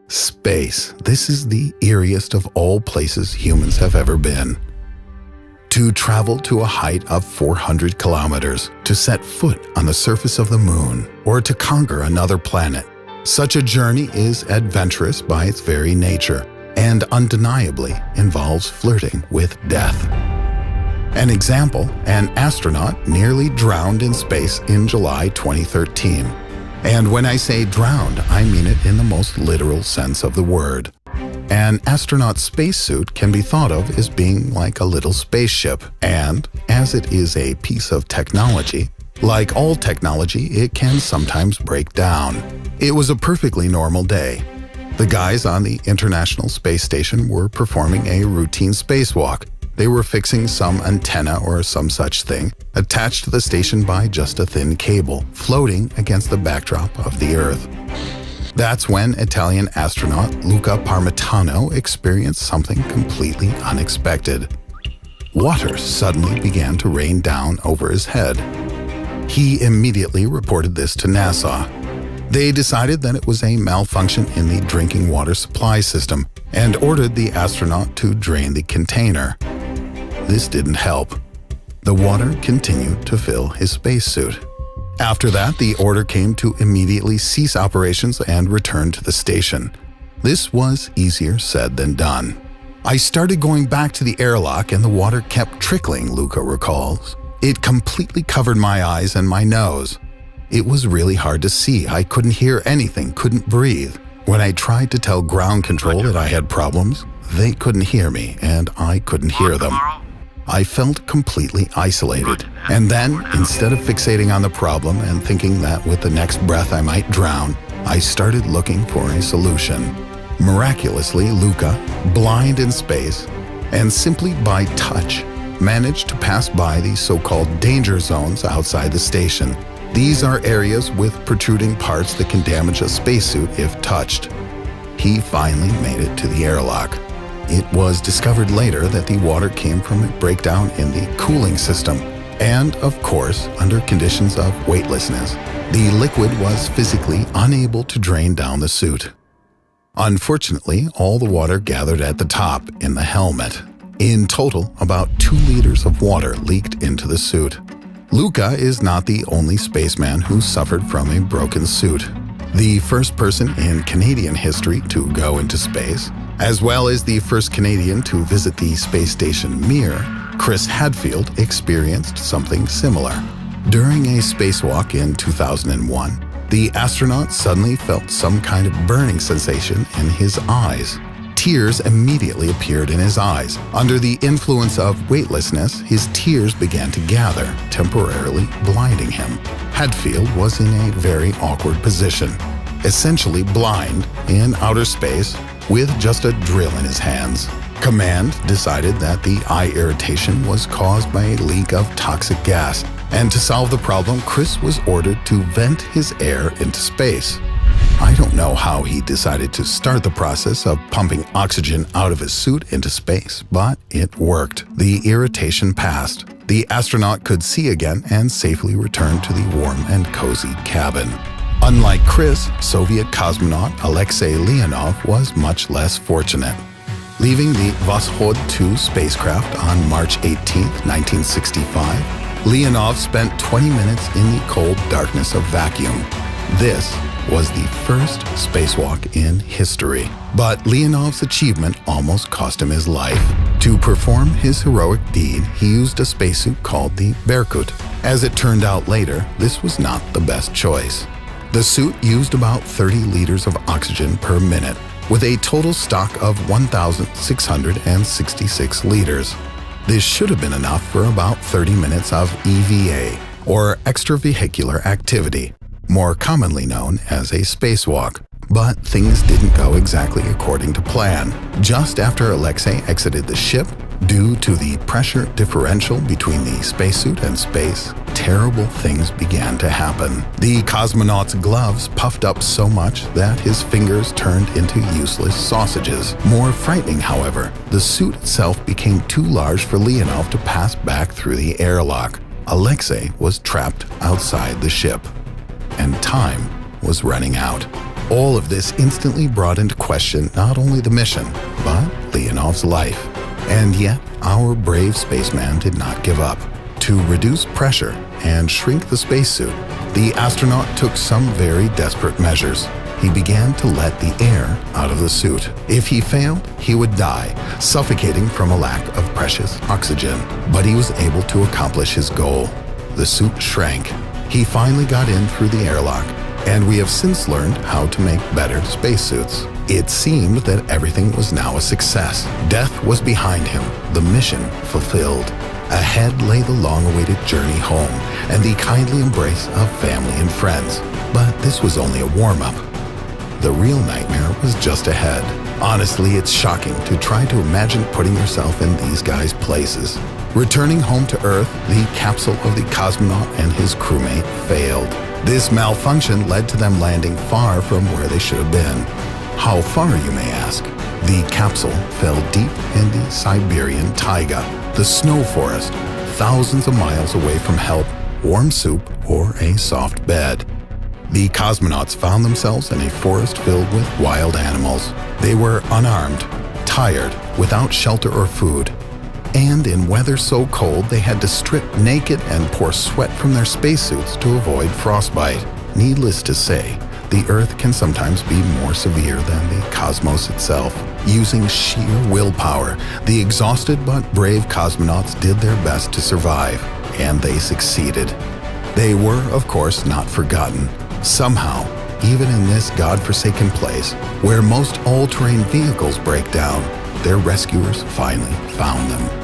Space. This is the eeriest of all places humans have ever been. To travel to a height of 400 kilometers, to set foot on the surface of the moon, or to conquer another planet. Such a journey is adventurous by its very nature and undeniably involves flirting with death. An example, an astronaut nearly drowned in space in July 2013. And when I say drowned, I mean it in the most literal sense of the word. An astronaut spacesuit can be thought of as being like a little spaceship, and as it is a piece of technology, like all technology, it can sometimes break down. It was a perfectly normal day. The guys on the International Space Station were performing a routine spacewalk. They were fixing some antenna or some such thing, attached to the station by just a thin cable, floating against the backdrop of the Earth. That's when Italian astronaut Luca Parmitano experienced something completely unexpected. Water suddenly began to rain down over his head. He immediately reported this to NASA. They decided that it was a malfunction in the drinking water supply system and ordered the astronaut to drain the container. This didn't help. The water continued to fill his spacesuit. After that, the order came to immediately cease operations and return to the station. This was easier said than done. I started going back to the airlock and the water kept trickling, Luca recalls. It completely covered my eyes and my nose. It was really hard to see. I couldn't hear anything, couldn't breathe. When I tried to tell ground control that I had problems, they couldn't hear me and I couldn't hear them. I felt completely isolated. And then, instead of fixating on the problem and thinking that with the next breath I might drown, I started looking for a solution. Miraculously, Luca, blind in space, and simply by touch, managed to pass by the so-called danger zones outside the station. These are areas with protruding parts that can damage a spacesuit if touched. He finally made it to the airlock. It was discovered later that the water came from a breakdown in the cooling system. And, of course, under conditions of weightlessness, the liquid was physically unable to drain down the suit. Unfortunately, all the water gathered at the top in the helmet. In total, about 2 liters of water leaked into the suit. Luca is not the only spaceman who suffered from a broken suit. The first person in Canadian history to go into space, as well as the first Canadian to visit the space station Mir, Chris Hadfield experienced something similar. During a spacewalk in 2001, the astronaut suddenly felt some kind of burning sensation in his eyes. Tears immediately appeared in his eyes. Under the influence of weightlessness, his tears began to gather, temporarily blinding him. Hadfield was in a very awkward position, essentially blind in outer space with just a drill in his hands. Command decided that the eye irritation was caused by a leak of toxic gas, and to solve the problem, Chris was ordered to vent his air into space. I don't know how he decided to start the process of pumping oxygen out of his suit into space, but it worked. The irritation passed. The astronaut could see again and safely returned to the warm and cozy cabin. Unlike Chris, Soviet cosmonaut Alexei Leonov was much less fortunate. Leaving the Voskhod 2 spacecraft on March 18, 1965, Leonov spent 20 minutes in the cold darkness of vacuum. This was the first spacewalk in history. But Leonov's achievement almost cost him his life. To perform his heroic deed, he used a spacesuit called the Berkut. As it turned out later, this was not the best choice. The suit used about 30 liters of oxygen per minute, with a total stock of 1,666 liters. This should have been enough for about 30 minutes of EVA, or extravehicular activity, more commonly known as a spacewalk. But things didn't go exactly according to plan. Just after Alexei exited the ship, due to the pressure differential between the spacesuit and space, terrible things began to happen. The cosmonaut's gloves puffed up so much that his fingers turned into useless sausages. More frightening, however, the suit itself became too large for Leonov to pass back through the airlock. Alexei was trapped outside the ship, and time was running out. All of this instantly brought into question not only the mission, but Leonov's life. And yet, our brave spaceman did not give up. To reduce pressure and shrink the spacesuit, the astronaut took some very desperate measures. He began to let the air out of the suit. If he failed, he would die, suffocating from a lack of precious oxygen. But he was able to accomplish his goal. The suit shrank. He finally got in through the airlock, and we have since learned how to make better spacesuits. It seemed that everything was now a success. Death was behind him, the mission fulfilled. Ahead lay the long-awaited journey home and the kindly embrace of family and friends. But this was only a warm-up. The real nightmare was just ahead. Honestly, it's shocking to try to imagine putting yourself in these guys' places. Returning home to Earth, the capsule of the cosmonaut and his crewmate failed. This malfunction led to them landing far from where they should have been. How far, you may ask? The capsule fell deep in the Siberian taiga, the snow forest, thousands of miles away from help, warm soup, or a soft bed. The cosmonauts found themselves in a forest filled with wild animals. They were unarmed, tired, without shelter or food. And in weather so cold they had to strip naked and pour sweat from their spacesuits to avoid frostbite. Needless to say, the Earth can sometimes be more severe than the cosmos itself. Using sheer willpower, the exhausted but brave cosmonauts did their best to survive, and they succeeded. They were, of course, not forgotten. Somehow, even in this godforsaken place, where most all-terrain vehicles break down, their rescuers finally found them.